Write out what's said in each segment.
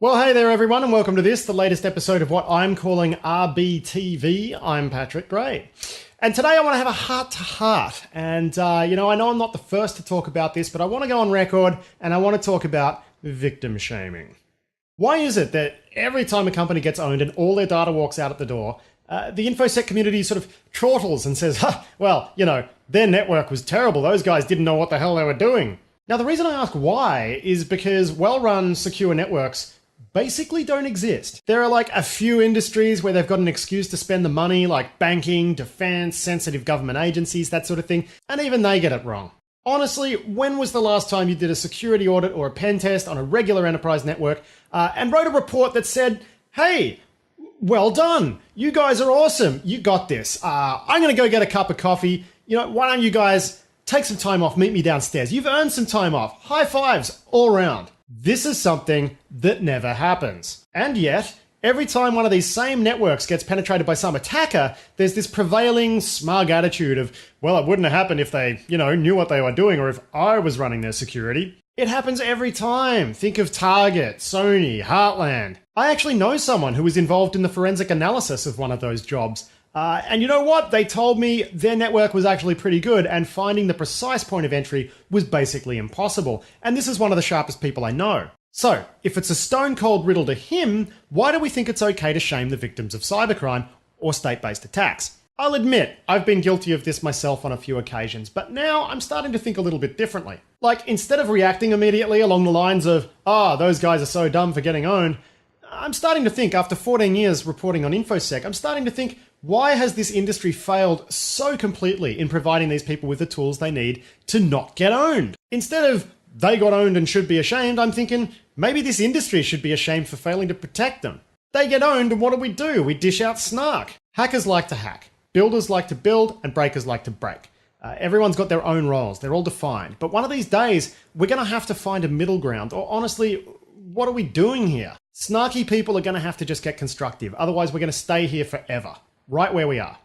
Well, hey there, everyone, and welcome to the latest episode of what I'm calling RBTV. I'm Patrick Gray. And today I want to have a heart-to-heart. And, I know I'm not the first to talk about this, but I want to go on record and I want to talk about victim shaming. Why is it that every time a company gets owned and all their data walks out at the door, the InfoSec community sort of chortles and says, their network was terrible. Those guys didn't know what the hell they were doing. Now, the reason I ask why is because well-run secure networks basically don't exist. There are like a few industries where they've got an excuse to spend the money, like banking, defense, sensitive government agencies, that sort of thing, and even they get it wrong. Honestly, when was the last time you did a security audit or a pen test on a regular enterprise network and wrote a report that said, hey, well done, you guys are awesome, you got this. I'm gonna go get a cup of coffee. Why don't you guys take some time off, meet me downstairs. You've earned some time off. High fives all around. This is something that never happens. And yet, every time one of these same networks gets penetrated by some attacker, there's this prevailing smug attitude of, well, it wouldn't have happened if they, knew what they were doing or if I was running their security. It happens every time. Think of Target, Sony, Heartland. I actually know someone who was involved in the forensic analysis of one of those jobs. And you know what? They told me their network was actually pretty good and finding the precise point of entry was basically impossible. And this is one of the sharpest people I know. So, if it's a stone cold riddle to him, why do we think it's okay to shame the victims of cybercrime or state-based attacks? I'll admit, I've been guilty of this myself on a few occasions, but now I'm starting to think a little bit differently. Like, instead of reacting immediately along the lines of, those guys are so dumb for getting owned, I'm starting to think, after 14 years reporting on InfoSec, I'm starting to think, why has this industry failed so completely in providing these people with the tools they need to not get owned? Instead of, they got owned and should be ashamed, I'm thinking, maybe this industry should be ashamed for failing to protect them. They get owned and what do? We dish out snark. Hackers like to hack. Builders like to build and breakers like to break. Everyone's got their own roles. They're all defined. But one of these days, we're going to have to find a middle ground. Or honestly, what are we doing here? Snarky people are going to have to just get constructive. Otherwise, we're going to stay here forever. Right where we are.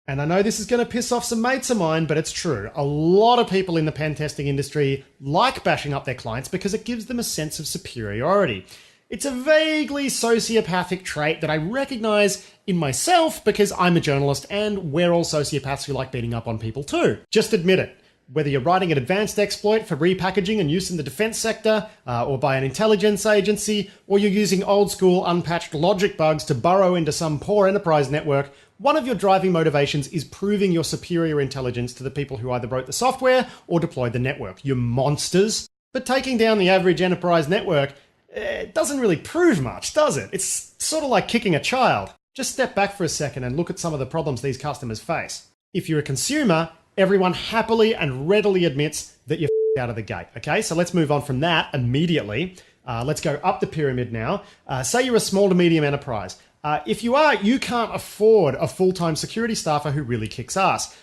And I know this is going to piss off some mates of mine, but it's true. A lot of people in the pen testing industry like bashing up their clients because it gives them a sense of superiority. It's a vaguely sociopathic trait that I recognize in myself because I'm a journalist and we're all sociopaths who like beating up on people too. Just admit it. Whether you're writing an advanced exploit for repackaging and use in the defense sector, or by an intelligence agency, or you're using old school unpatched logic bugs to burrow into some poor enterprise network, one of your driving motivations is proving your superior intelligence to the people who either wrote the software or deployed the network. You monsters. But taking down the average enterprise network, it doesn't really prove much, does it? It's sort of like kicking a child. Just step back for a second and look at some of the problems these customers face. If you're a consumer, everyone happily and readily admits that you're out of the gate. Okay, so let's move on from that immediately. Let's go up the pyramid now. Say you're a small to medium enterprise. If you are, you can't afford a full-time security staffer who really kicks ass.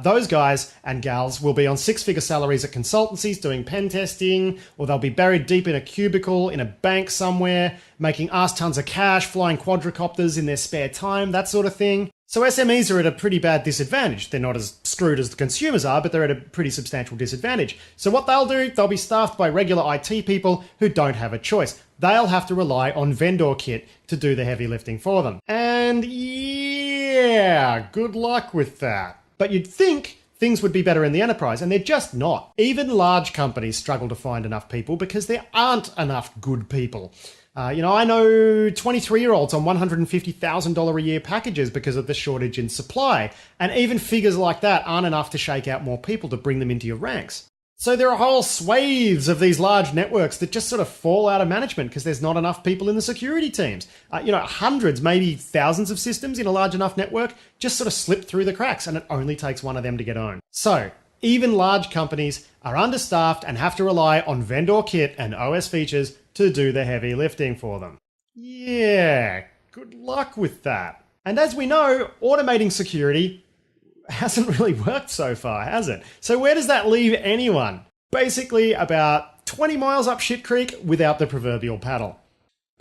Those guys and gals will be on six-figure salaries at consultancies doing pen testing, or they'll be buried deep in a cubicle in a bank somewhere, making ass tons of cash, flying quadricopters in their spare time, that sort of thing. So SMEs are at a pretty bad disadvantage. They're not as screwed as the consumers are, but they're at a pretty substantial disadvantage. So what they'll do, they'll be staffed by regular IT people who don't have a choice. They'll have to rely on vendor kit to do the heavy lifting for them. And yeah, good luck with that. But you'd think things would be better in the enterprise, and they're just not. Even large companies struggle to find enough people because there aren't enough good people. I know 23-year-olds on $150,000 a year packages because of the shortage in supply. And even figures like that aren't enough to shake out more people to bring them into your ranks. So there are whole swathes of these large networks that just sort of fall out of management because there's not enough people in the security teams. Hundreds, maybe thousands of systems in a large enough network just sort of slip through the cracks, and it only takes one of them to get owned. So even large companies are understaffed and have to rely on vendor kit and OS features to do the heavy lifting for them. Yeah, good luck with that. And as we know, automating security hasn't really worked so far, has it? So where does that leave anyone? Basically about 20 miles up shit creek without the proverbial paddle.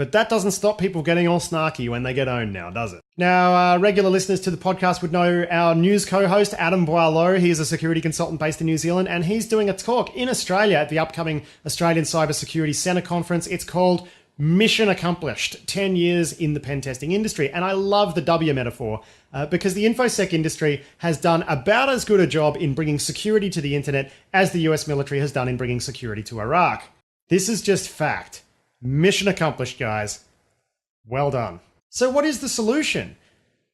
But that doesn't stop people getting all snarky when they get owned now, does it? Now, regular listeners to the podcast would know our news co-host, Adam Boileau. He is a security consultant based in New Zealand, and he's doing a talk in Australia at the upcoming Australian Cybersecurity Centre Conference. It's called mission accomplished, 10 years in the pen testing industry. And I love the W metaphor because the InfoSec industry has done about as good a job in bringing security to the internet as the US military has done in bringing security to Iraq. This is just fact. Mission accomplished, guys. Well done. So what is the solution?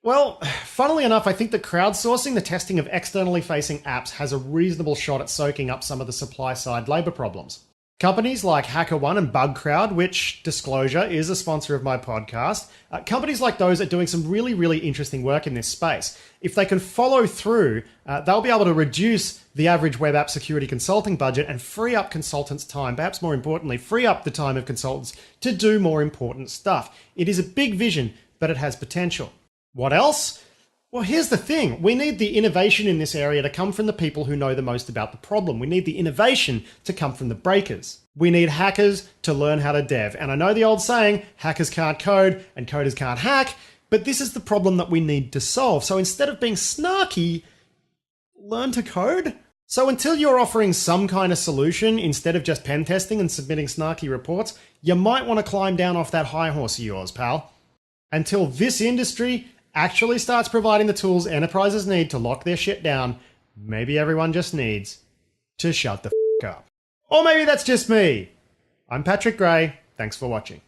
Well, funnily enough, I think that crowdsourcing the testing of externally facing apps has a reasonable shot at soaking up some of the supply-side labor problems. Companies like HackerOne and BugCrowd, which, disclosure, is a sponsor of my podcast, companies like those are doing some really, really interesting work in this space. If they can follow through, they'll be able to reduce the average web app security consulting budget and free up consultants' time, perhaps more importantly, free up the time of consultants to do more important stuff. It is a big vision, but it has potential. What else? Well, here's the thing. We need the innovation in this area to come from the people who know the most about the problem. We need the innovation to come from the breakers. We need hackers to learn how to dev. And I know the old saying, hackers can't code and coders can't hack, but this is the problem that we need to solve. So instead of being snarky, learn to code. So until you're offering some kind of solution instead of just pen testing and submitting snarky reports, you might want to climb down off that high horse of yours, pal. Until this industry actually starts providing the tools enterprises need to lock their shit down, maybe everyone just needs to shut the f*** up. Or maybe that's just me. I'm Patrick Gray. Thanks for watching.